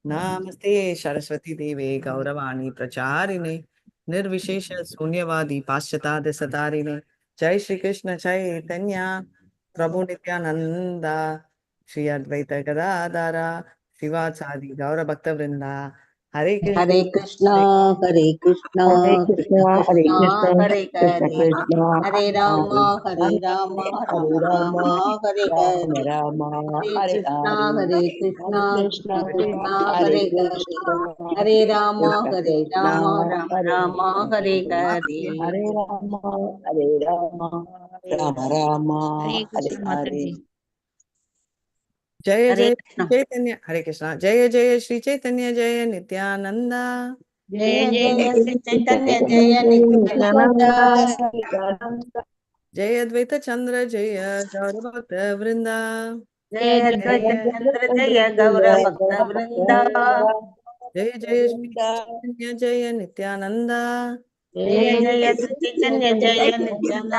नमस्ते सरस्वती देवे गौरवाणी प्रचारिणे निर्विशेष शून्यवादी पाश्चात्य सतारिणे जय श्री कृष्ण चैतन्य प्रभु नित्यानंदा श्री अद्वैत गदाधरा शिवाचार्य गौर भक्त वृंदा हरे हरे कृष्णा हरे कृष्णा हरे कृष्ण कृष्णा हरे कृष्णा कृष्णा हरे कृष्ण हरे कृष्ण हरे राम हरे राम हरे राम राम राम हरे राम हरे राम हरे हरे कृष्णा हरे हरे कृष्ण कृष्ण कृष्णा हरे हरे हरे कृष्ण हरे राम कृष्ण राम राम हरे राम हरे हरे हरे राम राम राम हरे हरे कृष्ण माता हरे जी। जय हरे जय कृष्ण चैतन्य हरे कृष्णा जय जय श्री चैतन्य जय नित्यानंदा जय जय जय जय श्री चैतन्य जय नित्यानंद जय अद्वैत चंद्र जय गौर भक्त वृंदा जय अद्वैत चंद्र जय गौर भक्त वृंदा जय जय श्री चैतन्य जय नित्यानंदा जय जय श्री चैतन्य जय नित्यानंद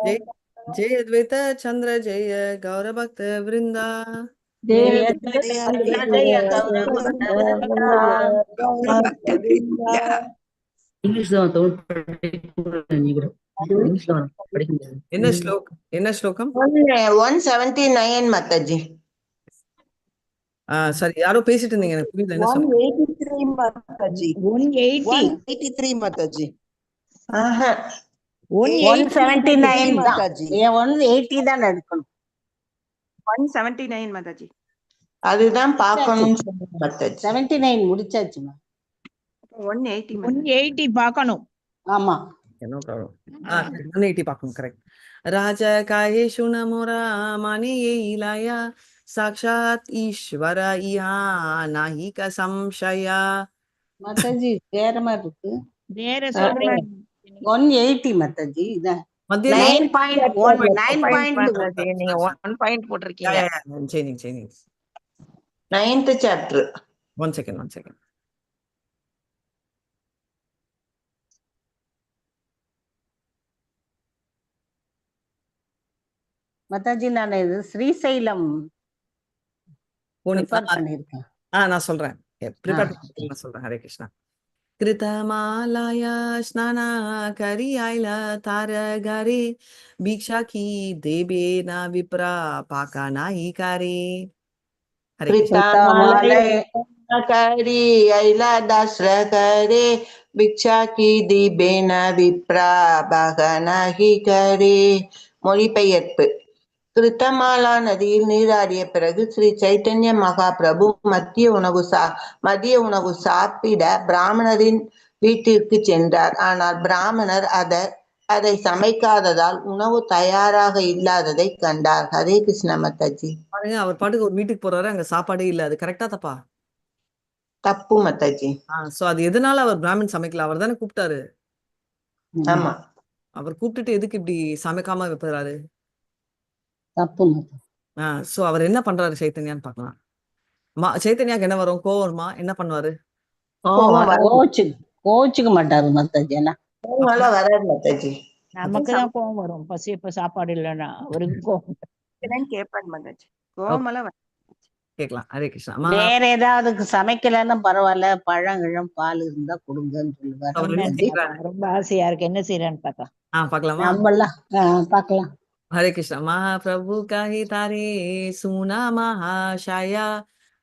जय जय अद्वैत चंद्र जय गौर भक्त वृंदा जय अद्वैत चंद्र जय गौर भक्त वृंदा इंग्लिश தான் தமிழ் படிக்க நினைக்கிறேன். இங்கிலீஷ்ல படிக்க முடியாது. என்ன ஸ்லோகம் 179 மாதாஜி. சரி யாரோ பேசிட்டு இருந்தீங்க எனக்கு புரியல என்ன சொல்லுங்க 183 माताजी 180 183 माताजी ஆஹா 180 179 தான். மாதாஜி 180 தான் எடுக்கணும். 179 மாதாஜி. அதுதான் பார்க்கணும்னு சொன்னேன் மாதாஜி. 79 முடிச்சாச்சுமா. 180 மாதாஜி. 180 பார்க்கணும். ஆமா நோ ப்ராப்ளம் 180 பார்க்கணும் கரெக்ட் ராஜா காயேஷு நமோரா மானே இலாயா சாக்ஷாத் ஈஸ்வர இஹா நாஹிக சம்சயா மாதாஜி வேற மாதிரி இருக்கு. வேற சொல்றீங்க. 180 மாதாஜி இதான் மத்திய 9.1 நீங்க 1 பாயிண்ட் போட்டிருக்கீங்க. சரி 9th chapter. One second Mataji நான் இது ஸ்ரீசைலம் ப்ரிப்பேர் பண்ணிருக்கேன். நான் சொல்றேன் ப்ரிப்பேர் நான் சொல்றேன் ஹரே கிருஷ்ணா कृतमालाया स्नाना करी आयला तार गारे भिक्षा की देबे ना विप्रा पाका नाही कारे हरे கரி ஐலா தாஸ்ர கரே பிக்ஷா கி தீபேன விப்ரா பகனஹி கரே. மொழிபெயர்ப்பு. கிருத்தமாலா நதியில் நீராடிய பிறகு ஸ்ரீ சைத்தன்ய மகாபிரபு மதிய உணவு சாப்பிட பிராமணரின் வீட்டிற்கு சென்றார். ஆனால் பிராமணர் அதை சமைக்காததால் உணவு தயாராக இல்லாததை கண்டார். ஹரே கிருஷ்ண மாதாஜி. பாருங்க அவர் பாட்டுக்கு ஒரு வீட்டுக்கு போறாரு அங்க சாப்பாடே இல்ல அது கரெக்டா தப்பா தப்பு மாதாஜி. சோ அது எதனால அவர் பிராமின் சமைக்கல அவர் தானே கூப்பிட்டாரு ஆமா அவர் கூப்பிட்டுட்டு எதுக்கு இப்படி சமைக்காம வைப்பாரு தப்பு. சோ அவர் என்ன பண்றாரு சைத்தன்யான்னு பார்க்கலாம் சைத்தன்யாக்கு என்ன வரும் கோவம் வருமா என்ன பண்ணுவாரு கோச்சுக்க மாட்டாரு மாதாஜி. வராது மாதாஜி. நமக்கு தான் கோவம் வரும். பசி இப்ப சாப்பாடு இல்லைன்னா அவருக்கு கோவம். கேட்பாரு மாதாஜி. கோமலா கேட்கலாம் ஹரே கிருஷ்ணா வேற ஏதாவது சமைக்கலன்னா பரவாயில்ல பழங்கிழம் பால் இருந்தா கொடுங்கன்னு சொல்லுவாரு. ரொம்ப ஆசையா இருக்கு என்ன செய்யறான்னு பார்த்தா பார்க்கலாமா நம்மளாம் பார்க்கலாம். हरे कृष्णा महाप्रभु कही तारे सुना महाशया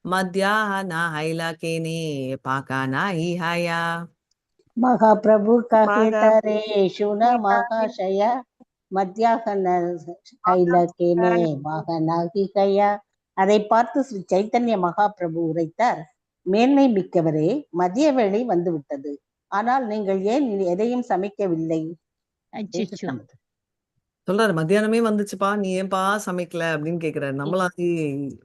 मध्याह्न हाइला केने पाका नाही हाया மகாபிரபு கஹேதரே சுன மகாஷய மத்தியாகன கைலக்கேனே மகனாகி கயா. அதை பார்த்து ஸ்ரீ சைத்தன்ய மகாபிரபு உரைத்தார், மேன்மை மிக்கவரே, மதிய வேளை வந்துவிட்டது, ஆனால் நீங்கள் ஏன் எதையும் சமைக்கவில்லை? சொல்றாரு மத்தியானமே வந்துச்சுப்பா நீ ஏன்பா சமைக்கல அப்படின்னு கேக்குறாரு. நம்மளாம்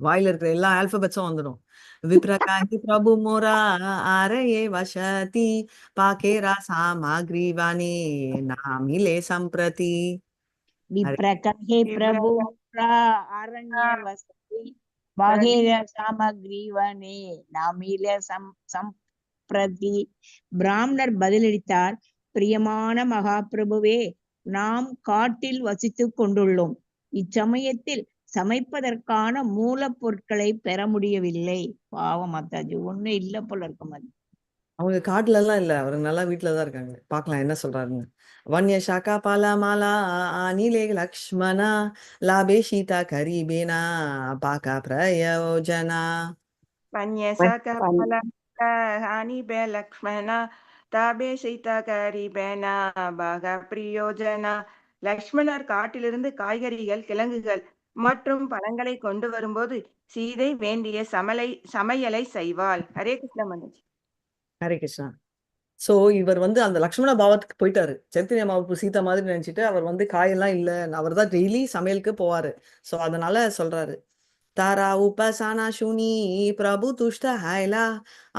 வாயில இருக்கிற எல்லா ஆல்பபெட்ஸும் வந்துடும். விப்ரகாஹி பிரபு மோரா ஆரயே வசதி பாகேரா சாமக்ரி வாணி நாமிலே சம்பிரதி. विप्रकहे प्रभु आरण्य वसति बाहेर सामग्री वने नामील சம்பிரதி. பிராமணர் பதிலளித்தார், பிரியமான மகாபிரபுவே, நாம் காட்டில் வசித்துக் கொண்டுள்ளோம். இச்சமயத்தில் சமைப்பதற்கான மூலப்பொருட்களை பெற முடியவில்லை. பாவம் மாதாஜி, ஒண்ணும் இல்ல போல இருக்க மாதிரி. அவங்க காட்டுல எல்லாம் இல்ல, அவங்க நல்லா வீட்டுல தான் இருக்காங்க. பார்க்கலாம் என்ன சொல்றாருன்னு. வன்ய சாக்கா பாலா மாலா அனிலே லக்ஷ்மணா லாபே சீதா கரீபேனா பாக்கா பிரயோஜனா. ஹானி பே லக்ஷ்மணா தாபே சீதா கரிபேனா பாக பிரியோஜனா. லக்ஷ்மணர் காட்டிலிருந்து காய்கறிகள், கிழங்குகள் மற்றும் பழங்களை கொண்டு வரும்போது சீதை வேண்டிய சமையலை செய்வாள். ஹரே கிருஷ்ண மனோஜ். ஹரே கிருஷ்ணா. சோ இவர் வந்து அந்த லக்ஷ்மண பாவத்துக்கு போயிட்டாரு. சைத்தன்ய மகாபிரபு சீதா மாதிரி நினைச்சிட்டு அவர் வந்து காயெல்லாம் இல்ல, அவர் தான் டெய்லி சமையலுக்கு போவாரு. சோ அதனால சொல்றாரு, तारा उपासना शुनी प्रभु तुष्ट हायला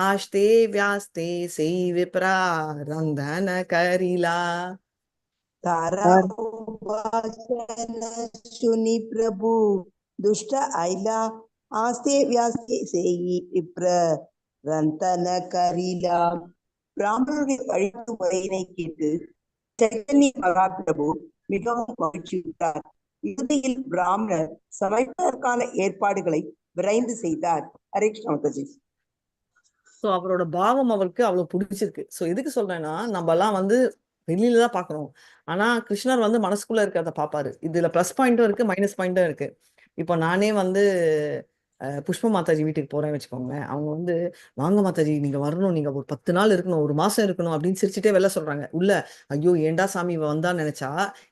आस्ते व्यास्ते से विप्रा रंधन करिला. तारा उपासना शुनि प्रभु दुष्ट आइला आस्ते व्यास्ते सेई विप्र रंतन करिला. பிராமணருடைய வழிபாட்டு முறையினை கேட்டு சைத்தன்ய மகாபிரபு மிகவும் மகிழ்ச்சியுற்றார். இறுதியில் பிராமணர் சமைப்பதற்கான ஏற்பாடுகளை விரைந்து செய்தார். ஹரே கிருஷ்ண மாதாஜி. ஸோ அவரோட பாவம் அவருக்கு அவ்வளவு பிடிச்சிருக்கு. ஸோ எதுக்கு சொல்றேன்னா, நம்ம எல்லாம் வந்து வெளியில தான் பார்க்கறோம். ஆனா கிருஷ்ணர் வந்து மனசுக்குள்ள இருக்கிறத பார்ப்பாரு. இதுல ப்ளஸ் பாயிண்ட்டும் இருக்கு, மைனஸ் பாயிண்ட்டும் இருக்கு. இப்போ நானே வந்து புஷ்ப மாதாஜி வீட்டுக்கு போறேன்னு வச்சுக்கோங்களேன். அவங்க வந்து, வாங்க மாதாஜி நீங்க வரணும், நீங்க ஒரு 10 நாள் இருக்கணும், ஒரு மாசம் இருக்கணும் அப்படின்னு சிரிச்சுட்டே வெளில சொல்றாங்க. உள்ள ஐயோ ஏண்டா சாமி இவ வந்தான்னு நினைச்சா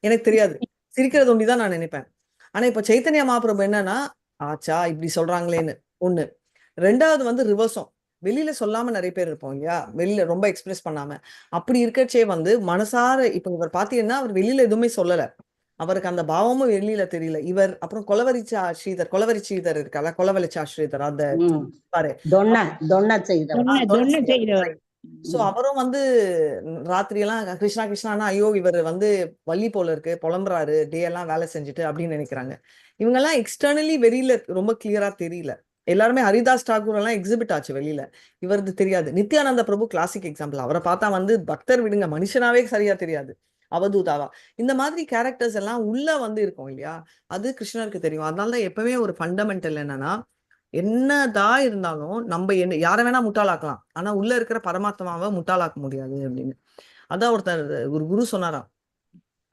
எனக்கு தெரியாது. சிரிக்கிறது ஒண்டிதான் நான் நினைப்பேன். ஆனா இப்ப சைத்தன்ய மகாபிரபு என்னன்னா, ஆச்சா இப்படி சொல்றாங்களேன்னு ஒண்ணு. ரெண்டாவது வந்து ரிவர்ஸும். வெளியில சொல்லாம நிறைய பேர் இருப்போம் இல்லையா, வெளியில ரொம்ப எக்ஸ்பிரஸ் பண்ணாம. அப்படி இருக்கச்சே வந்து மனசார இப்ப இவர் பாத்தீங்கன்னா அவர் வெளியில எதுவுமே சொல்லல. அவருக்கு அந்த பாவமும் வெளியில தெரியல. இவர் அப்புறம் கொலவரி ஸ்ரீதர் இருக்கல, கொலவலிச்சா ஸ்ரீதர் அந்த பாரு தொன்ன செய்தவர். சோ அவரும் வந்து ராத்திரி எல்லாம் கிருஷ்ணா கிருஷ்ணானா ஐயோ இவர் வந்து வள்ளி போல இருக்கு, புலம்புறாரு, டே எல்லாம் வேலை செஞ்சுட்டு அப்படின்னு நினைக்கிறாங்க. இவங்க எல்லாம் எக்ஸ்டர்னலி வெளியில ரொம்ப கிளியரா தெரியல. எல்லாருமே ஹரிதாஸ் டாகூர் எல்லாம் எக்ஸிபிட் ஆச்சு வெளியில, இவருக்கு தெரியாது. நித்யானந்த பிரபு கிளாசிக் எக்ஸாம்பிள். அவரை பார்த்தா வந்து பக்தர் விடுங்க, மனுஷனாவே சரியா தெரியாது, அவதூதாவா. இந்த மாதிரி கேரக்டர்ஸ் எல்லாம் உள்ள வந்து இருக்கும் இல்லையா, அது கிருஷ்ணருக்கு தெரியும். அதனாலதான் எப்பவுமே ஒரு ஃபண்டமெண்டல் என்னன்னா, என்னதான் இருந்தாலும் நம்ம யாரை வேணா முட்டாளாக்கலாம், ஆனா உள்ள இருக்கிற பரமாத்மாவை முட்டாளாக்க முடியாது அப்படின்னு. அதான் ஒருத்தர் ஒரு குரு சொன்னாராம்,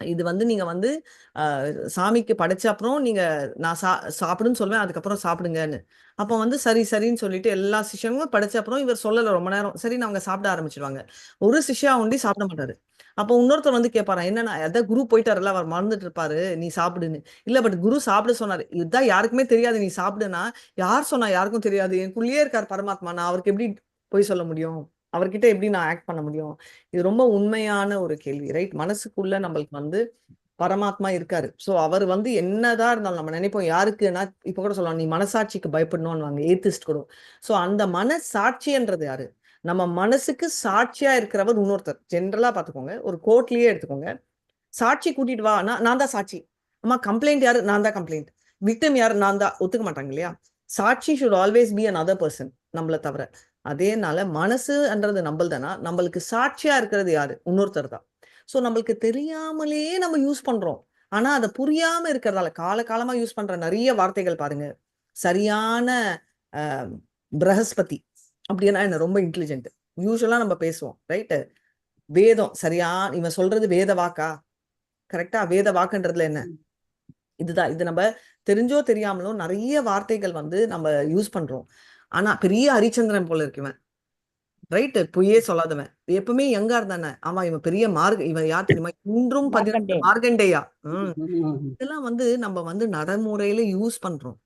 இது வந்து நீங்க வந்து சாமிக்கு படைச்ச அப்புறம் நீங்க நான் சாப்பிடுன்னு சொல்லுவேன், அதுக்கப்புறம் சாப்பிடுங்கன்னு. அப்போ வந்து சரி சரின்னு சொல்லிட்டு எல்லா சிஷ்யங்களும் படைச்ச அப்புறம் இவர் சொல்லல ரொம்ப நேரம், சரின்னு அவங்க சாப்பிட ஆரம்பிச்சிருவாங்க. ஒரு சிஷ்யா ஒண்டி சாப்பிட மாட்டாரு. அப்போ இன்னொருத்தர் வந்து கேட்பாரா, என்னன்னா அதான் குரு போயிட்டாருல்ல, அவர் மறந்துட்டு இருப்பாரு, நீ சாப்பிடுன்னு. இல்ல பட் குரு சாப்பிட சொன்னாரு, இதுதான் யாருக்குமே தெரியாது, நீ சாப்பிடுனா. யார் சொன்னா, யாருக்கும் தெரியாது, எனக்குள்ளேயே இருக்கார் பரமாத்மா, நான் அவருக்கு எப்படி போய் சொல்ல முடியும், அவர்கிட்ட எப்படி நான் ஆக்ட் பண்ண முடியும்? இது ரொம்ப உண்மையான ஒரு கேள்வி, ரைட்? மனசுக்குள்ள நம்மளுக்கு வந்து பரமாத்மா இருக்காரு. சோ அவர் வந்து என்னதான் இருந்தாலும் நம்ம நினைப்போம் யாருக்குன்னா, இப்ப கூட சொல்லலாம் நீ மனசாட்சிக்கு பயப்படணும்னு ஏத்திஸ்ட் கூட. சோ அந்த மனசாட்சின்றது யாரு? நம்ம மனசுக்கு சாட்சியா இருக்கிறவர் இன்னொருத்தர். ஜென்ரலா பாத்துக்கோங்க, ஒரு கோர்ட்லயே எடுத்துக்கோங்க, சாட்சி கூட்டிட்டு வா, நான் தான் சாட்சி. அம்மா கம்ப்ளைண்ட் யாரு? நான் தான் கம்ப்ளைண்ட். விக்டிம் யாரு? நான் தான். ஒத்துக்க மாட்டாங்க இல்லையா? சாட்சி should always be another person, நம்மள தவிர. அதேனால மனசுன்றது நம்மள்தானா, நம்மளுக்கு சாட்சியா இருக்கிறது யாரு? இன்னொருத்தர் தான். சோ நம்மளுக்கு தெரியாமலே நம்ம யூஸ் பண்றோம். ஆனா அதை புரியாம இருக்கிறதால காலகாலமா யூஸ் பண்ற நிறைய வார்த்தைகள் பாருங்க. சரியான பிரகஸ்பதி அப்படின்னா என்ன, ரொம்ப இன்டெலிஜென்ட். யூஸ்வலா நம்ம பேசுவோம், ரைட்? வேதம் சரியா, இவன் சொல்றது வேத வாக்கா, கரெக்டா? வேத வாக்குன்றதுல என்ன, இதுதான். இது நம்ம தெரிஞ்சோ தெரியாமலோ நிறைய வார்த்தைகள் வந்து நம்ம யூஸ் பண்றோம். ஆனா பெரிய ஹரிச்சந்திரன் போல இருக்குவன், ரைட்? பொய்யே சொல்லாதவன், எப்பவுமே யங்கா இருந்தானே. ஆமா இவன் பெரிய இவன் யார் தெரியுமா? இன்றும் மார்கண்டேயா. இதெல்லாம் வந்து நம்ம வந்து நடைமுறையில யூஸ் பண்றோம்,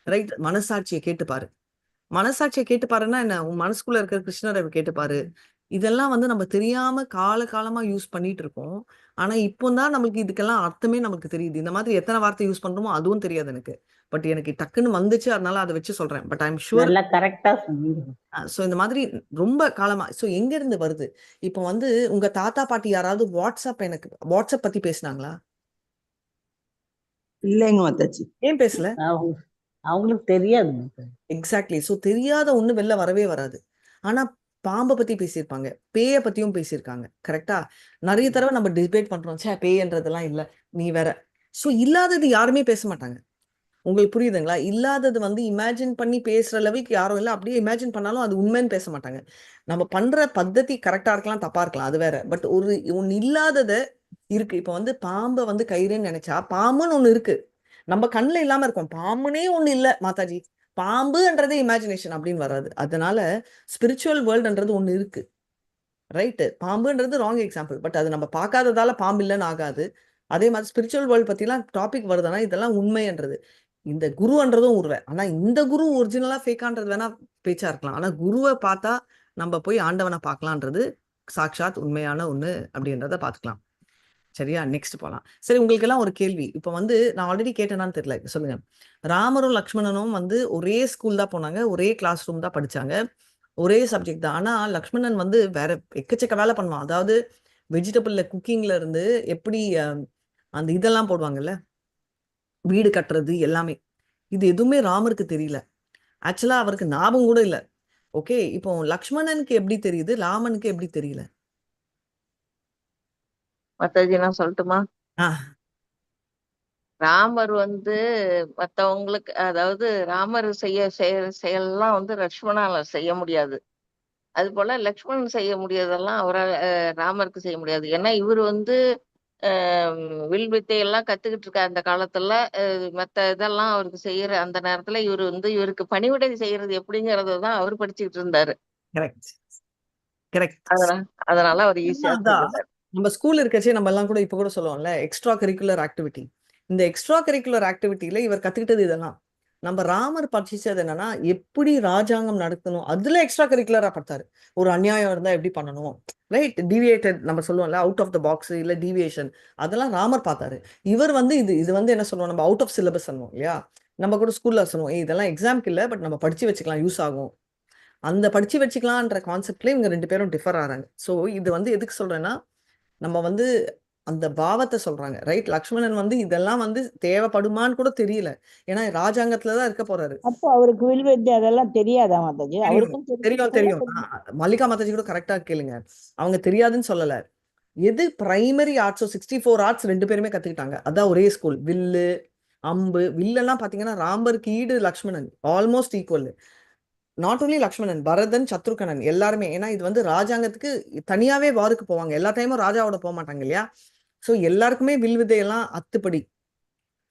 ரைட்? மனசாட்சியை கேட்டுப்பாரு. மனசாட்சியை கேட்டுப்பாருன்னா என்ன, உன் மனசுக்குள்ள இருக்கிற கிருஷ்ணரை கேட்டுப்பாரு. இதெல்லாம் வந்து நம்ம தெரியாம காலகாலமா யூஸ் பண்ணிட்டு இருக்கோம். ஆனா இப்போதான் நம்மளுக்கு இதுக்கெல்லாம் அர்த்தமே நமக்கு தெரியுது. இந்த மாதிரி எத்தனை வார்த்தை யூஸ் பண்றோமோ அதுவும் தெரியாது எனக்கு. பட் எனக்கு டக்குன்னு வந்துச்சு, அதனால அதை வச்சு சொல்றேன். பட் ஐம் ஷுவர் கரெக்டா சொன்னீங்க. சோ இந்த மாதிரி ரொம்ப காலமா. சோ எங்க இருந்து வருது? இப்போ வந்து உங்க தாத்தா பாட்டி யாராவது வாட்ஸ்அப் பத்தி பேசினாங்களா? இல்லைங்க மாதாஜி. ஏன் பேசல? அவங்களுக்கு தெரியாது. எக்ஸாக்ட்லி. சோ தெரியாத ஒண்ணு வெளில வரவே வராது. ஆனா பாம்பை பத்தி பேசியிருப்பாங்க, பேய பத்தியும் பேசியிருக்காங்க, கரெக்டா? நிறைய தடவை நம்ம டிபேட் பண்றோம், சே பேயன்றதெல்லாம் இல்ல, நீ வேற. சோ இல்லாதது யாருமே பேச மாட்டாங்க. உங்களுக்கு புரியுதுங்களா? இல்லாதது வந்து இமேஜின் பண்ணி பேசுற லெவலுக்கு யாரும் இல்ல. அப்படியே இமேஜின் பண்ணாலும் அது உண்மைன்னு பேச மாட்டாங்க. நம்ம பண்ற பத்ததி கரெக்டா இருக்கலாம், தப்பா இருக்கலாம். அது வேற. பட் ஒண்ணு இல்லாதத இருக்கு. இப்ப வந்து பாம்ப வந்து கயிறுன்னு நினைச்சா, பாம்புன்னு ஒண்ணு இருக்கு. நம்ம கண்ணுல இல்லாம இருக்கும். பாம்புனே ஒண்ணு இல்ல மாதாஜி. பாம்புன்றதே இமேஜினேஷன் அப்படின்னு வராது. அதனால ஸ்பிரிச்சுவல் வேர்ல்டுன்றது ஒண்ணு இருக்கு. ரைட்டு. பாம்புன்றது ராங் எக்ஸாம்பிள். பட் அது நம்ம பார்க்காததால பாம்பு இல்லன்னு ஆகாது. அதே மாதிரி ஸ்பிரிச்சுவல் வேர்ல்டு பத்திலாம் டாபிக் வருதுன்னா, இதெல்லாம் உண்மைன்றது. இந்த குருன்றதும் உண்மை. ஆனா இந்த குரு ஒரிஜினலா ஃபேக்கான்றது வேணா பேச்சா இருக்கலாம். ஆனா குருவை பார்த்தா நம்ம போய் ஆண்டவனை பார்க்கலான்றது சாட்சாத் உண்மையான ஒண்ணு அப்படின்றத பார்த்துக்கலாம். சரியா? நெக்ஸ்ட் போலாம். சரி, உங்களுக்கு எல்லாம் ஒரு கேள்வி. இப்ப வந்து நான் ஆல்ரெடி கேட்டேனான்னு தெரியல. சொல்லுங்க. ராமரும் லக்ஷ்மணனும் வந்து ஒரே ஸ்கூல் தான் போனாங்க, ஒரே கிளாஸ் ரூம் தான் படிச்சாங்க, ஒரே சப்ஜெக்ட் தான். ஆனா லக்ஷ்மணன் வந்து வேற எக்கச்சக்க வேலை பண்ணுவான். அதாவது வெஜிடபிள்ல குக்கிங்ல இருந்து எப்படி அந்த இதெல்லாம் போடுவாங்கல்ல, வீடு கட்டுறது எல்லாமே. இது எதுவுமே ராமருக்கு தெரியல. ஆக்சுவலா அவருக்கு ஞாபகம் கூட இல்ல. ஓகே, இப்போ லக்ஷ்மணனுக்கு எப்படி தெரியுது, ராமனுக்கு எப்படி தெரியல? மத்தது நான் சொல்லட்டுமா? ஆ, ராமர் வந்து மத்தவங்களுக்கு, அதாவது ராமர் செயல்லாம் வந்து லக்ஷ்மணால செய்ய முடியாது. அது போல லக்ஷ்மணன் செய்ய முடியாதெல்லாம் அவரால் ராமருக்கு செய்ய முடியாது. ஏன்னா இவர் வந்து வில் வித்தையெல்லாம் கத்துக்கிட்டு இருக்க அந்த காலத்துல மத்த இதெல்லாம் அவருக்கு செய்யற அந்த நேரத்துல இவர் வந்து இவருக்கு பணிவிடை செய்யறது எப்படிங்கறத தான் அவர் படிச்சுக்கிட்டு இருந்தாரு. Correct correct. அதனால அவர் ஈஸியா அதான் செஞ்சுட்டாரு. நம்ம ஸ்கூல் இருக்கச்சே நம்ம எல்லாம் கூட இப்ப கூட சொல்லுவோம்ல, எக்ஸ்ட்ரா கரிக்குலர் ஆக்டிவிட்டி. இந்த எக்ஸ்ட்ரா கரிக்குலர் ஆக்டிவிட்டியில இவர் கத்துக்கிட்டது இதெல்லாம். நம்ம ராமர் படிச்சது என்னன்னா, எப்படி ராஜாங்கம் நடத்தணும், அதுல எக்ஸ்ட்ரா கரிக்குலரா பார்த்தாரு. ஒரு அநியாயம் இருந்தா எப்படி பண்ணணும், ரைட்? டிவியேட்டட் நம்ம சொல்லுவோம்ல, அவுட் ஆஃப் த பாக்ஸ் இல்ல டிவியேஷன், அதெல்லாம் ராமர் பார்த்தாரு. இவர் வந்து இது வந்து என்ன சொல்லுவோம், நம்ம அவுட் ஆஃப் சிலபஸ் சொல்லுவோம் இல்லையா? நம்ம கூட ஸ்கூல்ல சொல்லுவோம், இதெல்லாம் எக்ஸாம்க்கு இல்லை, பட் நம்ம படிச்சு வச்சுக்கலாம், யூஸ் ஆகும். அந்த படிச்சு வச்சுக்கலான்ற கான்செப்ட்ல இவங்க 2 பேரும் டிஃபர் ஆறாங்க. ஸோ இது வந்து எதுக்கு சொல்றேன்னா, நம்ம வந்து அந்த பாவத்தை சொல்றாங்க, ரைட்? லக்ஷ்மணன் வந்து இதெல்லாம் வந்து தேவைப்படுமான்னு கூட தெரியல. ஏன்னா ராஜாங்கத்துலதான் இருக்க போறாரு. அப்போ அவருக்கு வில்வித்தை அதெல்லாம் தெரியாதா மாதாஜி? தெரியும் அவருக்கும் தெரியும் தெரியும். மல்லிகா மாதாஜி கூட கரெக்டா கேளுங்க. அவங்க தெரியாதுன்னு சொல்லல. எது பிரைமரி ஆர்ட்ஸோ 64 ஆர்ட்ஸ் 2 பேருமே கத்துக்கிட்டாங்க. அதான் ஒரே ஸ்கூல். வில்லு, அம்பு, வில்லெல்லாம் பாத்தீங்கன்னா ராமருக்கு ஈடு Lakshmanan almost equal. Not only Lakshmanan, Bharathan, Shatrughnan எல்லாருமே. ஏன்னா இது வந்து ராஜாங்கத்துக்கு தனியாவே வாருக்கு போவாங்க. எல்லா டைமும் ராஜாவோட போக மாட்டாங்க இல்லையா? ஸோ எல்லாருக்குமே வில் வித்தையெல்லாம் அத்துப்படி.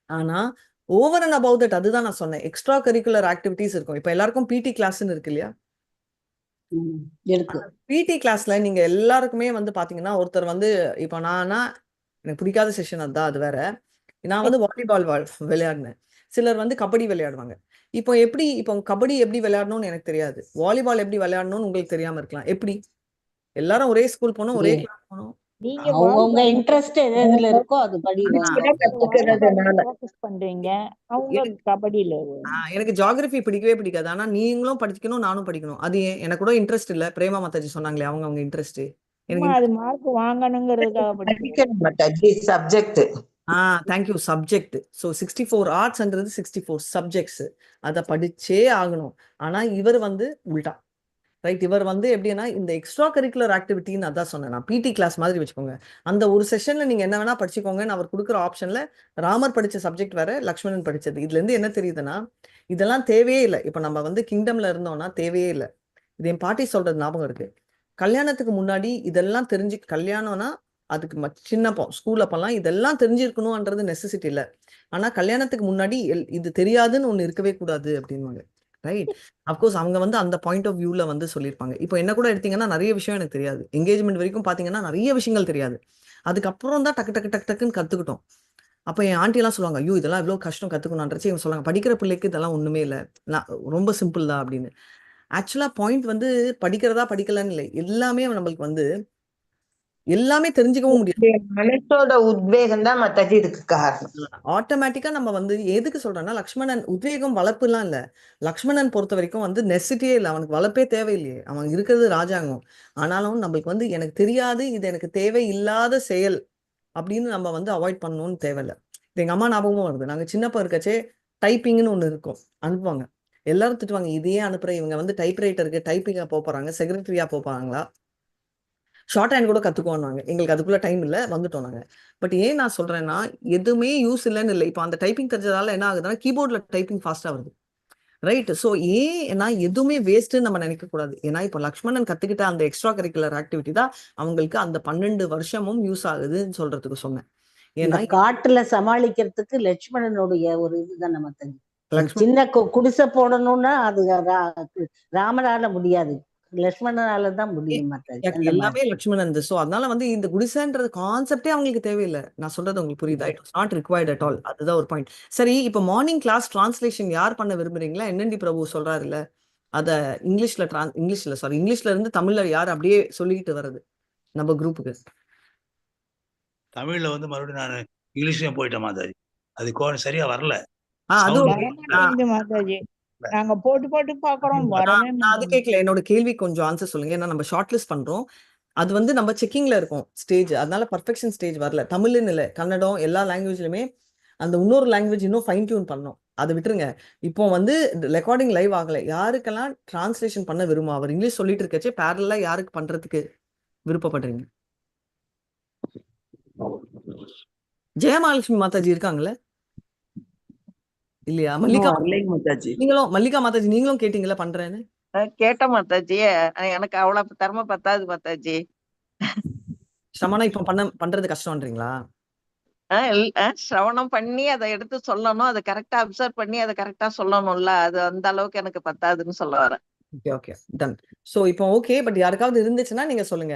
ஆனா ஓவர் அண்ட் அபவுட் தட், அதுதான் நான் சொன்னேன், எக்ஸ்ட்ரா கரிக்குலர் ஆக்டிவிட்டிஸ் இருக்கும். இப்ப எல்லாருக்கும் பிடி கிளாஸ்ன்னு இருக்கு இல்லையா? இருக்கு. பிடி கிளாஸ்ல நீங்க எல்லாருக்குமே வந்து பாத்தீங்கன்னா, ஒருத்தர் வந்து இப்ப எனக்கு பிடிக்காத செஷன் அதுதான், அது வேற. நான் வந்து வாலிபால் விளையாடினேன். சிலர் வந்து கபடி விளையாடுவாங்க. இப்போ கபடி எப்படி விளையாடணும்னு எனக்கு தெரியாது. வாலிபால் எப்படி விளையாடணும்னு உங்களுக்கு தெரியாம இருக்கலாம். எப்படி? எல்லாரும் ஒரே ஸ்கூல் போனோம், ஒரே கிளாஸ் போனோம். நீங்க அவங்கவுங்க இன்ட்ரெஸ்ட் எதுல இருக்கோ அது படி. ஃபோக்கஸ் பண்றீங்க, அவங்க கபடியில. எனக்கு ஜியோகிராஃபி பிடிக்கவே பிடிக்காது. ஆனா நீங்களும் படிக்கணும், நானும் படிக்கணும். அது ஏன்? எனக்கு கூட இன்ட்ரெஸ்ட் இல்ல. பிரேமா மாதாஜி சொன்னாங்களே, அவங்க இன்ட்ரெஸ்ட். எனக்கு அது மார்க் வாங்கணுங்கிறதுக்காக படிக்கணும் Mataji. Subject. Thank you. Subject. So 64 ஆர்ட்ஸ்ன்றது 64 subjects. அதை படிச்சே ஆகணும். ஆனா இவர் வந்து உல்டா, ரைட்? இவர் வந்து எப்படின்னா, இந்த எக்ஸ்ட்ரா கரிக்குலர் ஆக்டிவிட்டின்னு அதான் சொன்னேன் நான், பிடி கிளாஸ் மாதிரி வச்சுக்கோங்க. அந்த ஒரு செஷன்ல நீங்க என்ன வேணா படிச்சுக்கோங்கன்னு அவர் கொடுக்குற ஆப்ஷன்ல ராமர் படிச்ச சப்ஜெக்ட் வேற, லக்ஷ்மணன் படிச்சது. இதுல இருந்து என்ன தெரியுதுன்னா, இதெல்லாம் தேவையே இல்லை. இப்ப நம்ம வந்து கிங்டம்ல இருந்தோம்னா தேவையே இல்லை. இது என் பாட்டி சொல்றது ஞாபகம் இருக்கு. கல்யாணத்துக்கு முன்னாடி இதெல்லாம் தெரிஞ்சு, கல்யாணம்னா அதுக்கு சின்னப்போ ஸ்கூல் அப்பெல்லாம் இதெல்லாம் தெரிஞ்சிருக்கணும்ன்றது நெசசிட்டி இல்லை. ஆனா கல்யாணத்துக்கு முன்னாடி இது தெரியாதுன்னு ஒண்ணு இருக்கவே கூடாது அப்படின்வாங்க, ரைட்? அப்கோர்ஸ் அவங்க வந்து அந்த பாயிண்ட் ஆஃப் வியூல வந்து சொல்லியிருப்பாங்க. இப்போ என்ன கூட எடுத்தீங்கன்னா நிறைய விஷயம் எனக்கு தெரியாது. என்கேஜ்மெண்ட் வரைக்கும் பாத்தீங்கன்னா நிறைய விஷயங்கள் தெரியாது. அதுக்கப்புறம் தான் டக்கு டக்கு டக்கு டக்குன்னு கத்துக்கிட்டோம். அப்போ என் ஆண்டி எல்லாம் சொல்லுவாங்க, ஐயோ இதெல்லாம் இவ்வளவு கஷ்டம் கத்துக்கணும்ன்றச்சு. இவங்க சொல்லுவாங்க, படிக்கிற பிள்ளைக்கு இதெல்லாம் ஒண்ணுமே இல்லை, ரொம்ப சிம்பிள் தான் அப்படின்னு. ஆக்சுவலா பாயிண்ட் வந்து படிக்கிறதா படிக்கலன்னு இல்லை, எல்லாமே நம்மளுக்கு வந்து எல்லாமே தெரிஞ்சுக்கவும் முடியாது. மனசோட உத்வேகம் தான் மாதாஜி இதுக்கு காரணம். ஆட்டோமேட்டிக்கா நம்ம வந்து எதுக்கு சொல்றேன்னா, லக்ஷ்மணன் உத்வேகம் வளர்ப்பு எல்லாம் இல்ல. லக்ஷ்மணன் பொறுத்த வரைக்கும் வந்து நெசிட்டியே இல்லை, அவனுக்கு வளர்ப்பே தேவையில்லையே. அவன் இருக்கிறது ராஜாங்கம். ஆனாலும் நம்மளுக்கு வந்து எனக்கு தெரியாது, இது எனக்கு தேவை இல்லாத செயல் அப்படின்னு நம்ம வந்து அவாய்ட் பண்ணணும்னு தேவையில்லை. இது எங்க அம்மா ஞாபகமும் வருது. நாங்க சின்னப்ப இருக்கச்சே டைப்பிங்னு ஒண்ணு இருக்கும், அனுப்புவாங்க. எல்லாரும் திட்டுவாங்க, இதையே அனுப்புற, இவங்க வந்து டைப்ரைட்டருக்கு டைப்பிங்கா போறாங்க, செக்ரட்டரியா போறாங்களா? ஷார்ட் ஹேண்ட் கூட கத்துக்கோன்னாங்க. எங்களுக்கு அதுக்குள்ள டைம் இல்ல, வந்துட்டோம் நாங்க. பட் ஏன் நான் சொல்றேன்னா, எதுவுமே யூஸ் இல்லன்னு இல்ல. இப்ப அந்த டைப்பிங் தெரிஞ்சதால என்ன ஆகுதுன்னா, கீபோர்ட்ல டைப்பிங் ஃபாஸ்ட்டா வருது. ரைட். ஸோ ஏன்னா எதுவுமே வேஸ்ட்டுன்னு நம்ம நினைக்கக்கூடாது. ஏன்னா இப்போ லக்ஷ்மணன் கத்துக்கிட்ட அந்த எக்ஸ்ட்ரா கரிக்குலர் ஆக்டிவிட்டி தான் அவங்களுக்கு அந்த 12 வருஷமும் யூஸ் ஆகுதுன்னு சொல்றதுக்கு சொன்னேன். இந்த ஏன்னா காட்டுல சமாளிக்கிறதுக்கு லட்சுமணனுடைய ஒரு இதுதான் நம்ம தெரிஞ்சு. லக்ஷ்மண் சின்ன குடிசை போடணும்னா அது ராமனால முடியாது, லட்சுமணனால தான் முடியும். மாத்தாஜி அந்த மாதிரி எல்லாமே லக்ஷ்மணன். ஸோ அதனால வந்து இந்த குடிசைன்றது கான்செப்டே அவங்களுக்கு தேவையில்லை. நான் சொல்றது உங்களுக்கு புரியுதா? It was not required at all. அதுதான் ஒரு பாயிண்ட். சரி, இப்போ மார்னிங் கிளாஸ் டிரான்ஸ்லேஷன் யார் பண்ண விரும்புறீங்களா? என்என்டி பிரபு சொல்றாருல்ல, அத இங்கிலீஷ்ல இருந்து தமிழ்ல யார் அப்படியே சொல்லிக்கிட்டு வர்றது நம்ம குரூப்புக்கு? தமிழ்ல வந்து மறுபடியும் நான் இங்கிலீஷ்லயும் போயிட்டேன் மாதாஜி. அது சரியா வரல. அது Sound வரமாட்டேங்குது மாதாஜி. நாங்க போட்டு போட்டு பாக்குறோம், வரவே நான் அது மாட்டேங்குது. கேட்கல. என்னோட கேள்வி கொஞ்சம் ஆன்சர் சொல்லுங்க. ஏன்னா நம்ம ஷார்ட் லிஸ்ட் பண்றோம். அது வந்து நம்ம செக்கிங்ல இருக்கோம் ஸ்டேஜ். அதனால பர்ஃபெக்ஷன் ஸ்டேஜ் வரல. தமிழ்னு இல்லை, கன்னடம் எல்லா லாங்குவேஜ்லயுமே அந்த இன்னொரு லாங்குவேஜ் இன்னும் ஃபைன் டியூன் பண்ணோம். அதை விட்டுருங்க. இப்போ வந்து ரெக்கார்டிங் லைவ் ஆகல. யாருக்கெல்லாம் டிரான்ஸ்லேஷன் பண்ண விரும்பும்? அவர் இங்கிலீஷ் சொல்லிட்டு இருக்கச்சே பேரலா யாருக்கு பண்றதுக்கு விருப்பப்படுறீங்க? ஜெயமகாலட்சுமி மாதாஜி இருக்காங்களே இல்லையா? மல்லிகா மாதாஜி நீங்களும் கேட்டீங்களா பண்றேன்னு? கேட்ட மாதாஜி. எனக்கு அவ்வளவு திறமை பத்தாது மாதாஜி. சமனா இப்ப பண்றது கஷ்டம்ன்றீங்களா? சிரவணம் பண்ணி அதை எடுத்து சொல்லணும், அதை கரெக்டா அப்சர்வ் பண்ணி அதை கரெக்டா சொல்லணும்ல, அது அந்த அளவுக்கு எனக்கு பத்தாதுன்னு சொல்ல வரேன். Okay done. சோ இப்போ ஓகே, பட் யாருக்காவது இருந்துச்சுன்னா நீங்க சொல்லுங்க.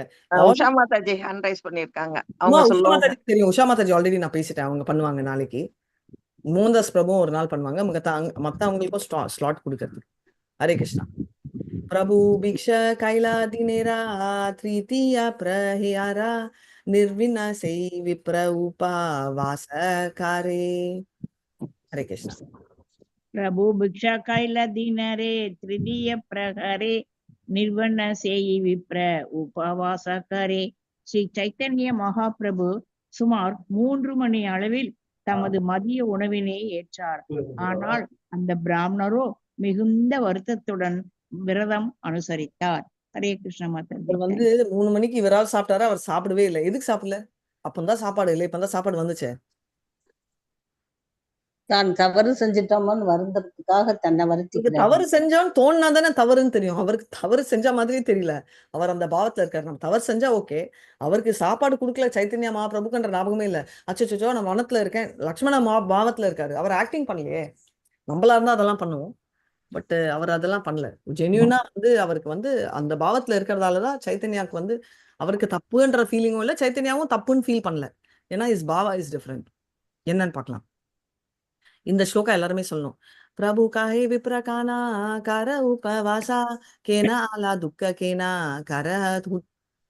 உஷா மாதாஜி ஹேண்ட் ரைஸ் பண்ணிருக்காங்க, அவங்க உஷா சொல்லுவாங்க. மாதாஜி தெரியும். உஷா மாதாஜி ஆல்ரெடி நான் பேசிட்டேன். அவங்க பண்ணுவாங்க நாளைக்கு. மோகன்தாஸ் பிரபு ஒரு நாள் பண்ணுவாங்க. மத்தவங்களுக்கும் ஸ்லாட் கொடுக்கறது. ஹரே கிருஷ்ணா. பிரபு பிக்ஷ கைலா தினேரா த்ரிதியா பிரஹியாரா நிர்வினா செய் விப்ர உபாவாசகாரே. ஹரே கிருஷ்ணா. பிரபு பிக்ஷா கைல தினரே திருதிய பிரகரே நிர்வண்ண சேயி விப்ர உபவாசகரே. ஸ்ரீ சைத்தன்ய மகாபிரபு சுமார் 3 மணி அளவில் தமது மதிய உணவினை ஏற்றார். ஆனால் அந்த பிராமணரோ மிகுந்த வருத்தத்துடன் விரதம் அனுசரித்தார். ஹரே கிருஷ்ண மாதாஜி. அவர் வந்து 3 மணிக்கு இவரால் சாப்பிட்டாரு. அவர் சாப்பிடவே இல்லை. எதுக்கு சாப்பிடல? அப்பந்தான் சாப்பாடு இல்லை, இப்பதான் சாப்பாடு வந்துச்சே. தான் தவறு செஞ்சிட்டோமோன்னு வருந்ததுக்காக தன்னை வருத்திக்கிறார். தவறு செஞ்சோன்னு தோணுனா தானே தவறுன்னு தெரியும். அவருக்கு தவறு செஞ்ச மாதிரியே தெரியல. அவர் அந்த பாவத்துல இருக்காரு. நம்ம தவறு செஞ்சா ஓகே. அவருக்கு சாப்பாடு கொடுக்கல சைத்தன்யா மகாபிரபுக்குன்ற ஞாபகமே இல்ல. அச்சோ நான் வனத்துல இருக்கேன், லக்ஷ்மண பாவத்துல இருக்காரு. அவர் ஆக்டிங் பண்ணலையே. நம்மளா இருந்தா அதெல்லாம் பண்ணுவோம். பட் அவர் அதெல்லாம் பண்ணல. ஜென்யூனா வந்து அவருக்கு வந்து அந்த பாவத்துல இருக்கிறதாலதான் சைத்தன்யாவுக்கு வந்து அவருக்கு தப்புன்ற ஃபீலிங்கும் இல்லை, சைத்தன்யாவும் தப்புன்னு ஃபீல் பண்ணல. ஏன்னா இஸ் பாவா இஸ் டிஃப்ரெண்ட். என்னன்னு பார்க்கலாம். இந்த ஸ்லோகா எல்லாருமே சொல்லணும். பிரபு காஹே விப்ரகானா கர உபவாசா கேனா ஆலா துக்க கேனா கர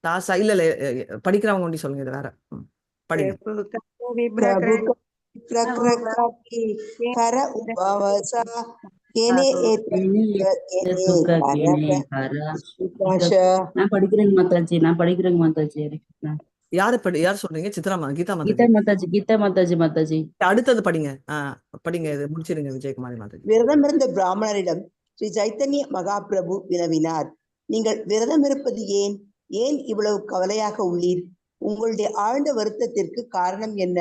தாசா. இல்ல படிக்கிறவங்க ஒண்டி சொல்லுங்க. இது வேற படிங்க. நான் படிக்கிறேங்க மாதாஜி. யார் சொல்றீங்க? சித்ரா கீதா மாதாஜி. அடுத்தது படிங்க. படிங்க, இது முடிச்சிருங்க விஜயகுமாரி மாதாஜி. விரதம் இருந்த பிராமணரிடம் ஸ்ரீ சைத்தன்ய மகாபிரபு வினவினார், நீங்கள் விரதம் இருப்பது ஏன்? ஏன் இவ்வளவு கவலையாக உள்ளீர்? உங்களுடைய ஆழ்ந்த வருத்தத்திற்கு காரணம் என்ன?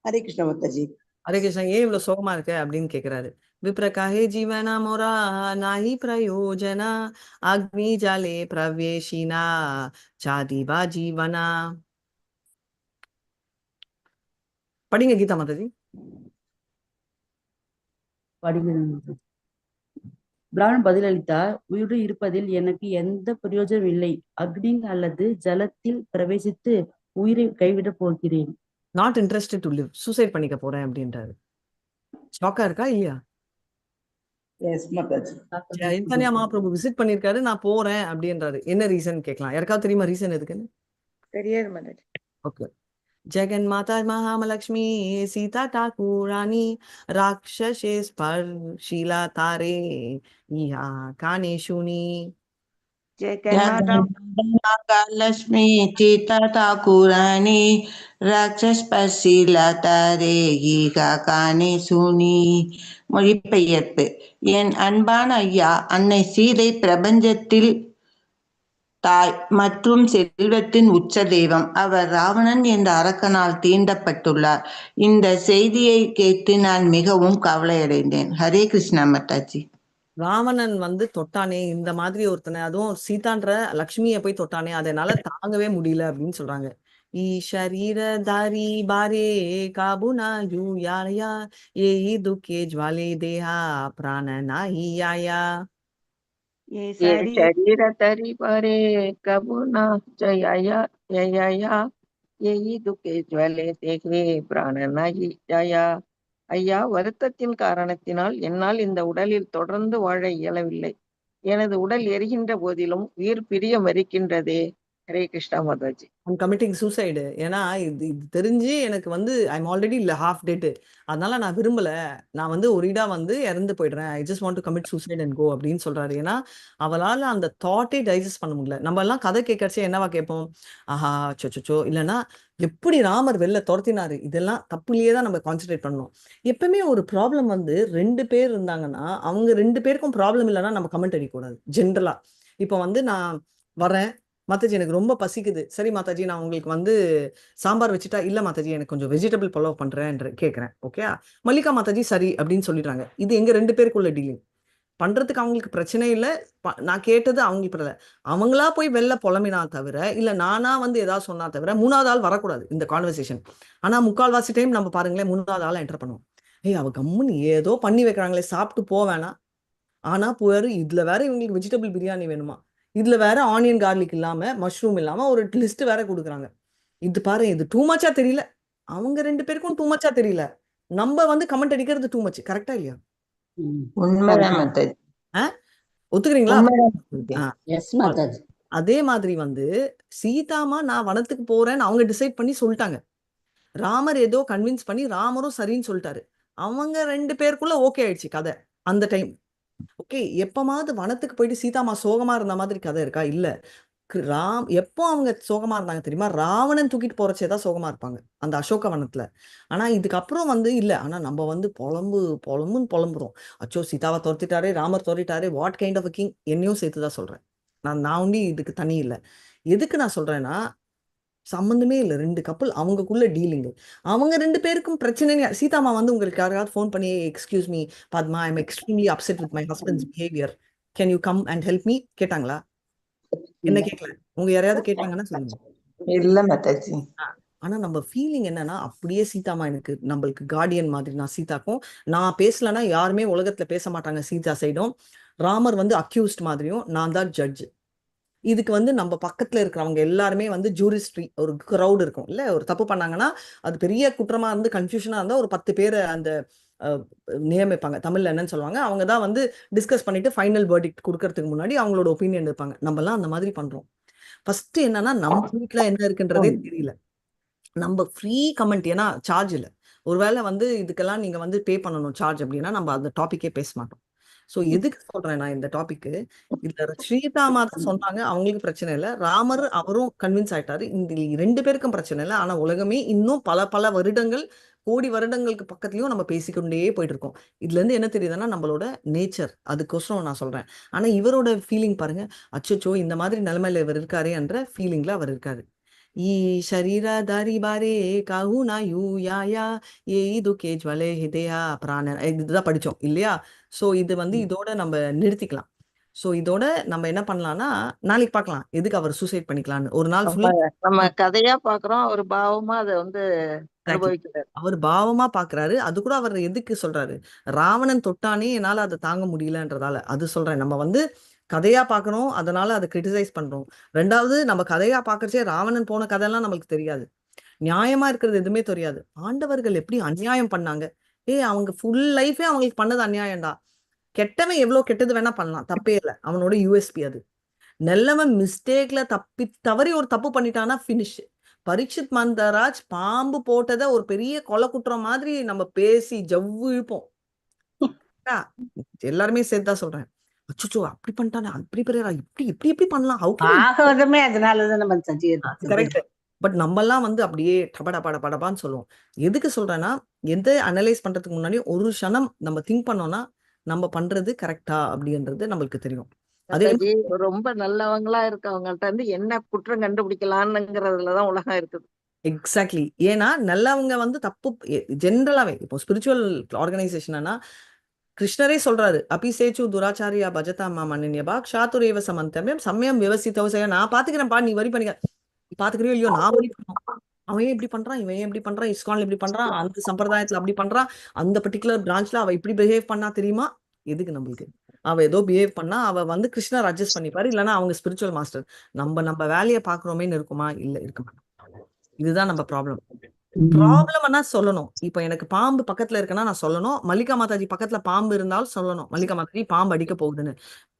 ஹரே கிருஷ்ண மாதாஜி. ஹரே கிருஷ்ணா. ஏன் இவ்வளவு சோகமா இருக்க அப்படின்னு கேக்குறாரு. விப்ரகாஹே ஜீவனா மோரா நாஹி பிரயோஜனா அக்னி ஜாலே பிரவேஷினா சாதிவா ஜீவனா. படிங்க கீதா மாதாஜி. படிக்கிறேன். பிராமணன் பதிலளித்தார், உயிருடன் இருப்பதில் எனக்கு எந்த பிரயோஜனம் இல்லை. அக்னி அல்லது ஜலத்தில் பிரவேசித்து உயிரை கைவிட போகிறேன். Not interested to live. Suicide பண்ணிக்க போறேன் அப்படின்றாரு. ஷாக்கா இருக்கா இல்லையா? சைத்தன்யா மகாபிரபு விசிட் பண்ணிருக்காரு, நான் போறேன் அப்படின்றாரு. என்ன ரீசன் கேட்கலாம். யாருக்காவது தெரியுமா ரீசன் எதுக்குன்னு? தெரியாது மாதாஜி. ஓகே. जगन माता महालक्ष्मी सीता ठाकुरानी राक्षसे स्पर्शिला तारे इहा काने शुनी. लक्ष्मी सीता ठाकुरानी राक्षस स्पर्शिला तारे ஈகா காணே சுனி. மொழிபெயர்ப்பு. என் அன்பான ஐயா, அன்னை சீதை பிரபஞ்சத்தில் தாய் மற்றும் செல்வத்தின் உச்ச தெய்வம். அவர் ராவணன் என்ற அரக்கனால் தீண்டப்பட்டுள்ளார். இந்த செய்தியை கேட்டு நான் மிகவும் கவலையடைந்தேன். ஹரே கிருஷ்ணா மாதாஜி. ராவணன் வந்து தொட்டானே இந்த மாதிரி ஒருத்தனை, அதுவும் சீதான்ற லக்ஷ்மியை போய் தொட்டானே, அதனால தாங்கவே முடியல அப்படின்னு சொல்றாங்க. ஈ ஷரீரதாரி பாரே காபுனா யூ யாயா ஏ துக்கே ஜ்வாலே தேஹா பிராண நாஹி யாயா. ये ये शरीर शरीर तरी परे कबू ना जया जया यही दुखे ज्वले தேகே பிராணனாகி ஜயா. ஐயா, வருத்தத்தின் காரணத்தினால் என்னால் இந்த உடலில் தொடர்ந்து வாழ இயலவில்லை. எனது உடல் எரிகின்ற போதிலும் உயிர் பிரிய மறிக்கின்றதே. Hare Krishna Mataji. I'm committing suicide. ஏன்னா இது இது தெரிஞ்சு எனக்கு வந்து ஐம் ஆல்ரெடி இல்லை ஹாஃப் டெட்டு. அதனால நான் விரும்பல. நான் வந்து ஒரேடா வந்து இறந்து போயிடுறேன். I just want to commit suicide and go அப்படின்னு சொல்றாரு. ஏன்னா அவளால அந்த தாட்டே டைஜஸ்ட் பண்ண முடியல. நம்ம எல்லாம் கதை கேட்கறச்சே என்னவா கேட்போம்? ஆஹா சொச்சோ, இல்லைன்னா எப்படி ராமர் வெளில துரத்தினாரு, இதெல்லாம் தப்புலயே தான் நம்ம கான்சென்ட்ரேட் பண்ணணும். எப்பவுமே ஒரு ப்ராப்ளம் வந்து 2 பேர் இருந்தாங்கன்னா அவங்க 2 பேருக்கும் ப்ராப்ளம் இல்லைன்னா நம்ம கமெண்ட் அடிக்கக்கூடாது ஜென்ரலா. இப்போ வந்து நான் வரேன், மாதாஜி எனக்கு ரொம்ப பசிக்குது. சரி மாதாஜி, நான் உங்களுக்கு வந்து சாம்பார் வச்சுட்டா, இல்ல மாதாஜி எனக்கு கொஞ்சம் வெஜிடபிள் பலாவ் பண்றேன் கேட்குறேன். ஓகே, மல்லிகா மாதாஜி சரி அப்படின்னு சொல்லிடுறாங்க. இது எங்க 2 பேருக்குள்ள டீலிங். பண்றதுக்கு அவங்களுக்கு பிரச்சனை இல்லை. நான் கேட்டது அவங்களுக்கு இல்லை. அவங்களா போய் வெளில புலம்பினா தவிர, இல்ல நானா வந்து ஏதாவது சொன்னா தவிர 3வது ஆள் வரக்கூடாது இந்த கான்வர்சேஷன். ஆனா முக்கால்வாசி டைம் நம்ம பாருங்களேன் 3வது ஆளை என்டர் பண்ணுவோம். ஏய் அவ கம்முன்னு ஏதோ பண்ணி வைக்கிறாங்களே, சாப்பிட்டு போவேணா. ஆனா போயாரு இதுல வேற இவங்களுக்கு வெஜிடபிள் பிரியாணி வேணுமா, இதுல வேற ஆனியன் கார்லிக் இல்லாம மஷ்ரூம் இல்லாம ஒரு லிஸ்ட் வேற கொடுக்குறாங்க. இது பாரு, இது டூ மச்சா தெரியல, அவங்க 2 பேருக்கும் டூ மச்சா தெரியல. நம்ம வந்து கமெண்ட் அடிக்கிறது டூ மச். கரெக்டா இல்லையா? உண்மைதான் மாதாஜி. ஒத்துக்கிறீங்களா? உண்மைதான். எஸ் மாதாஜி. அதே மாதிரி வந்து சீதாமா நான் வனத்துக்கு போறேன்னு அவங்க டிசைட் பண்ணி சொல்லிட்டாங்க. ராமர் ஏதோ கன்வின்ஸ் பண்ணி ராமரும் சரின்னு சொல்லிட்டாரு. அவங்க 2 பேருக்குள்ள ஓகே ஆயிடுச்சு கதை அந்த டைம். ஓகே, எப்பமாவது வனத்துக்கு போயிட்டு சீதாமா சோகமா இருந்த மாதிரி கதை இருக்கா? இல்ல. எப்போ அவங்க சோகமா இருந்தாங்க தெரியுமா? ராவணன் தூக்கிட்டு போறச்சேதான் சோகமா இருப்பாங்க அந்த அசோக வனத்துல. ஆனா இதுக்கப்புறம் வந்து இல்ல. ஆனா நம்ம வந்து புலம்புன்னு புலம்புறோம். அச்சோ சீதாவை துரத்திட்டாரே, ராமர் துரத்திட்டாரே, வாட் கைண்ட் ஆஃப் கிங். என்னையும் சேர்த்துதான் சொல்றேன். நான் ஒண்டி இதுக்கு தனி இல்லை. எதுக்கு நான் சொல்றேன்னா, சம்பந்தமே இல்லை. 2 கப்பல் அவங்களுக்குள்ள டீலிங். அவங்க 2 பேருக்கும் பிரச்சனை. சீதாமா வந்து உங்களுக்கு யாராவது ஃபோன் பண்ணி excuse me Padma, I am extremely upset with my husband's behaviour, can you come and help me கேட்டாங்களா? என்ன கேட்கல. உங்க யாரையாவது கேட்டாங்கன்னா சொல்லுங்க. இல்ல மாதாஜி. ஆனா நம்ம ஃபீலிங் என்னன்னா, அப்படியே சீதாமா எனக்கு நம்மளுக்கு கார்டியன் மாதிரி. நான் சீதாக்கும் நான் பேசலன்னா யாருமே உலகத்துல பேச மாட்டாங்க சீதா சைடும். ராமர் வந்து அக்யூஸ்ட் மாதிரியும், நான் தான் ஜட்ஜ். இதுக்கு வந்து நம்ம பக்கத்துல இருக்கிறவங்க எல்லாருமே வந்து ஜூரிஸ்ட்ரி, ஒரு க்ரௌட் இருக்கும் இல்ல. ஒரு தப்பு பண்ணாங்கன்னா அது பெரிய குற்றமா இருந்து கன்ஃபியூஷனா இருந்தா ஒரு 10 பேரை அந்த நியமிப்பாங்க. தமிழ்ல என்னன்னு சொல்லுவாங்க, அவங்க தான் வந்து டிஸ்கஸ் பண்ணிட்டு ஃபைனல் வேர்டிக்ட் கொடுக்கறதுக்கு முன்னாடி அவங்களோட ஒப்பீனியன் இருப்பாங்க. நம்ம எல்லாம் அந்த மாதிரி பண்றோம். ஃபர்ஸ்ட் என்னன்னா, நம்ம வீட்டுல என்ன இருக்குன்றதே தெரியல. நம்ம ஃப்ரீ கமெண்ட், ஏன்னா சார்ஜ் இல்லை. ஒருவேளை வந்து இதுக்கெல்லாம் நீங்க வந்து பே பண்ணணும் சார்ஜ் அப்படின்னா நம்ம அந்த டாபிக்கே பேச மாட்டோம். ஸோ எதுக்கு சொல்றேன் நான் இந்த டாபிக், இதுல ஸ்ரீதாமா தான் சொன்னாங்க அவங்களுக்கு பிரச்சனை இல்லை, ராமர் அவரும் கன்வின்ஸ் ஆயிட்டாரு. இந்த 2 பேருக்கும் பிரச்சனை இல்லை. ஆனா உலகமே இன்னும் பல வருடங்கள், கோடி வருடங்களுக்கு பக்கத்துலயும் நம்ம பேசிக்கொண்டே போயிட்டு இருக்கோம். இதுல இருந்து என்ன தெரியுதுன்னா நம்மளோட நேச்சர். அதுக்கோசரம் நான் சொல்றேன். ஆனா இவரோட ஃபீலிங் பாருங்க, அச்சோ இந்த மாதிரி நிலைமையில இவர் இருக்காரு என்ற ஃபீலிங்ல அவர் இருக்காரு. ஈ ஷரீரதாரி பாரே காஹு நா யூ யாயா ஏ துக்கே ஜ்வலே ஹிதயா பிராண. இதுதான் படிச்சோம் இல்லையா? ஸோ இது வந்து இதோட நம்ம நிறுத்திக்கலாம். ஸோ இதோட நம்ம என்ன பண்ணலாம்னா, நாளைக்கு பார்க்கலாம் எதுக்கு அவர் சூசைட் பண்ணிக்கலாம்னு. ஒரு நாள் ஃபுல்லா நம்ம கதையா பாக்குறோம், அவர் பாவமா அதை வந்து அனுபவிக்கிறார். அவர் பாவமா பாக்குறாரு. அது கூட அவர் எதுக்கு சொல்றாரு, ராவணன் தொட்டானே என்னால அதை தாங்க முடியலன்றதால. அது சொல்றேன். நம்ம வந்து கதையா பார்க்கணும், அதனால அதை கிரிட்டிசைஸ் பண்றோம். 2வது நம்ம கதையா பார்க்கறச்சே ராவணன் போன கதையெல்லாம் நம்மளுக்கு தெரியாது, நியாயமா இருக்கிறது எதுவுமே தெரியாது. ஆண்டவர்கள் எப்படி அநியாயம் பண்ணாங்க. அவங்க ஃபுல் லைஃபே அவங்களுக்கு பண்ணது அநியாயம்டா. கெட்டவன் எவ்வளவு கெட்டது வேணா பண்ணலாம், தப்பே இல்லை. அவனோட யூஎஸ்பி அது. நல்லவன் மிஸ்டேக்ல தவறி ஒரு தப்பு பண்ணிட்டானா ஃபினிஷ். பரீட்சித் மந்தராஜ் பாம்பு போட்டதை ஒரு பெரிய கொலை குற்றம் மாதிரி நம்ம பேசி ஜவ்வு இழுப்போம். எல்லாருமே சேர்த்துதான் சொல்றேன். அச்சோ அப்படி பண்ணிட்டானே, அப்படி பெரிய இப்படி பண்ணலாம். ஆகவதுமே அதனாலதான் நம்ம கரெக்ட். பட் நம்ம எல்லாம் வந்து அப்படியே படபான்னு சொல்லுவோம். எதுக்கு சொல்றேன்னா, எதை அனலைஸ் பண்றதுக்கு முன்னாடி ஒரு க்ஷணம் நம்ம திங்க் பண்ணோம்னா நம்ம பண்றது கரெக்டா அப்படின்றது நம்மளுக்கு தெரியும். அதே மாதாஜி ரொம்ப நல்லவங்களா இருக்கவங்கள்ட்ட இருந்து என்ன குற்றம் கண்டுபிடிக்கலாம்ங்கிறதுலதான் உலகம் இருக்குது. எக்ஸாக்ட்லி. ஏன்னா நல்லவங்க வந்து தப்பு ஜென்ரலாவே இப்போ ஸ்பிரிச்சுவல் ஆர்கனைசேஷன்னா கிருஷ்ணரே சொல்றாரு, அபி சேச்சு துராச்சாரியா பஜதா மன்னியபா க்ஷாத்துரேவ சமந்தமியம் சமயம் விவசித்தவசையா, நான் பாத்துக்கிறேன்ப்பா நீ வரி பண்ணிக்க. நீ பாத்துக்கிறியோ இல்லையோ நான் வரி பண்ணணும். அவன் ஏன் இப்படி பண்றான், இவன் ஏன் இப்படி பண்றான், இஸ்கான்ல இப்படி பண்றான், அந்த சம்பிரதாயத்துல அப்படி பண்றான், அந்த பர்டிகுலர் பிரான்ச்ல அவ இப்படி பிஹேவ் பண்ணா தெரியுமா? எதுக்கு நம்மளுக்கு? அவ ஏதோ பிஹேவ் பண்ணா அவ வந்து கிருஷ்ணர் அட்ஜஸ்ட் பண்ணிப்பாரு, இல்லைன்னா அவங்க ஸ்பிரிச்சுவல் மாஸ்டர். நம்ம வேலையை பாக்குறோமேன்னு இருக்குமா? இல்ல, இருக்க மாட்டோம். இதுதான் நம்ம ப்ராப்ளம். ப்ராப்ளம்னா சொல்லணும். இப்ப எனக்கு பாம்பு பக்கத்துல இருக்குன்னா நான் சொல்லணும். மல்லிகா மாதாஜி பக்கத்துல பாம்பு இருந்தாலும் சொல்லணும், மல்லிகா மாதாஜி பாம்பு அடிக்க போகுதுன்னு.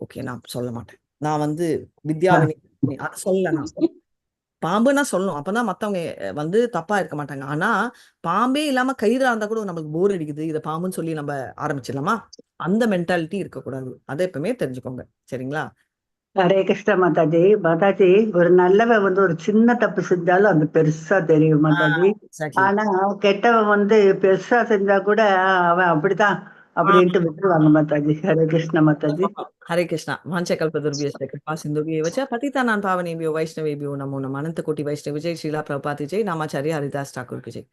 ஓகே, நான் சொல்ல மாட்டேன். நான் வந்து வித்யாவினி அதை சொல்லல. நான் பாம்புன்னா சொல்லணும். அப்பதான் மத்தவங்க வந்து தப்பா இருக்க மாட்டாங்க. ஆனா பாம்பே இல்லாம கயிறா இருந்தா கூட நம்மளுக்கு போர் அடிக்குது, இதை பாம்புன்னு சொல்லி நம்ம ஆரம்பிச்சிடலாமா? அந்த மென்டாலிட்டி இருக்கக்கூடாது. அதை எப்பவுமே தெரிஞ்சுக்கோங்க. சரிங்களா? ஹரே கிருஷ்ண மாதாஜி. மாதாஜி, ஒரு நல்லவன் வந்து ஒரு சின்ன தப்பு செஞ்சாலும் அது பெருசா தெரியும் மாதாஜி. எக்ஸாக்ட்லி. ஆனா கெட்டவன் வந்து பெருசா செஞ்சா கூட அவன் அப்படிதான் அப்படின்ட்டு விட்டுருவாங்க மாதாஜி. ஹரே கிருஷ்ண மாதாஜி. ஹரே கிருஷ்ணா. வாஞ்சகல்பதுர்பியஸ்ய கிருபா சிந்துபியேவ ச பதிதானான் பாவனேபியோ வைஷ்ணவேபியோ நமோ நமः. அனந்த கோட்டி வைஷ்ணவ ஜெய். ஸ்ரீலா பிரபுபாத் ஜெய். நாமாச்சாரிய ஹரிதாஸ் டாக்கூர் ஜெய்.